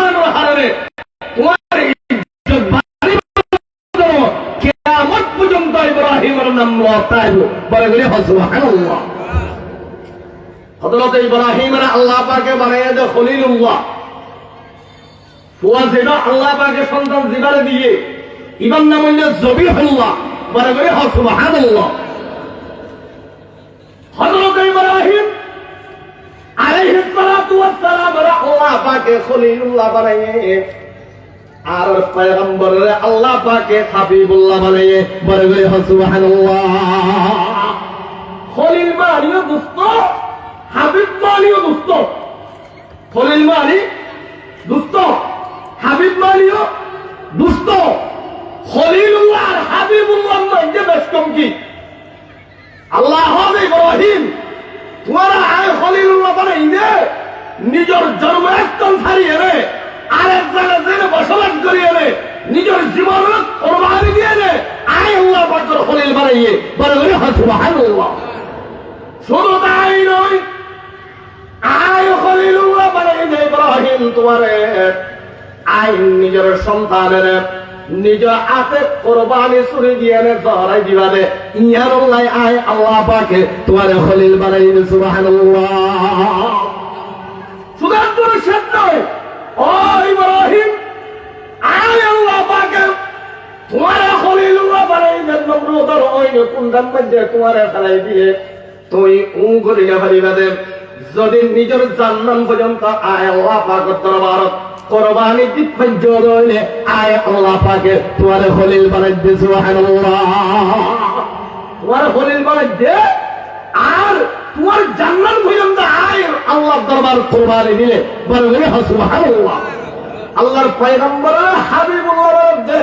বানানোর হারে তোমার কিয়ামত পর্যন্ত ইব্রাহিমের নাম লতাইব বলে বলে সুবহানাল্লাহ। হযরত ইব্রাহিমের আল্লাহ পাকে বানাইয়া দে খলিলুল্লাহ। ফুয়া যেটা আল্লাহ পাকে সন্তান জিবারে দিয়ে ইবার নাম হইল জবিহুল্লাহ বলে বলে সুবহানাল্লাহ। হযরত ইব্রাহিম আলাইহিস সালাতু ওয়াস সালাম আল্লাহ পাকে খলিলুল্লাহ বানাইয়ে আর পয়গম্বরের আল্লাহ পাকে হাবিবুল্লাহ বানাইয়ে বলে বলে সুবহানাল্লাহ। খলিল মানিও দোস্ত, হাবিব মানিও দোস্ত। খলিল মানি দোস্ত, হাবিব মানিও দোস্ত। খলিলুল্লাহ আর হাবিবুল্লাহর মধ্যে বেশ কম কি? আল্লাহ হবে ইব্রাহিম তোমারা আয় খলিলুল্লাহ বানাই দে নিজের জন্মস্থান ছাড়িয়ে রে আরেক জায়গায় জেনে বসবাস করিয়ে রে নিজের জীবন কোরবানি দিয়ে রে আয় আল্লাহ পাকের খলিল বানাইয়ে বলে বলে সুবহানাল্লাহ। শুধু তাই নয়, আয় খলিলুল্লাহ বানাই দে ইব্রাহিম তোমারে আয় নিজের সন্তানের নিজ হাতে কোরবানি ছুরি দিয়ে জহরাই দিবা দে ইয়ার আয় আল্লাহ পাকে তোমারে খলিল বানাই দে সুবহানাল্লাহ। সুদান তোর শেষ নয়, ও ইব্রাহিম আয় আল্লাহ পাকে তোমারে খলিলুল্লাহ বানাই দে নমরুদের ওই কুন্ডার মধ্যে তোমারে ফেলাই দিয়ে তুই করিয়া পারিবা দে যদি নিজের জান্নাত পর্যন্ত আয় আল্লাহ পাকের দরবারত কোরবানি দিবেন জোরে আয় আল্লাহ পাকে তোমারে খলিল বানাই দে সুবহানাল্লাহ। তোমার খলিল বানাই দে আর তোমার জান্নাত পর্যন্ত আয় আল্লাহর দরবার কোরবানি দিলে বলে সুবহানাল্লাহ। আল্লাহর পয়গম্বর হাবিবুল্লাহর মধ্যে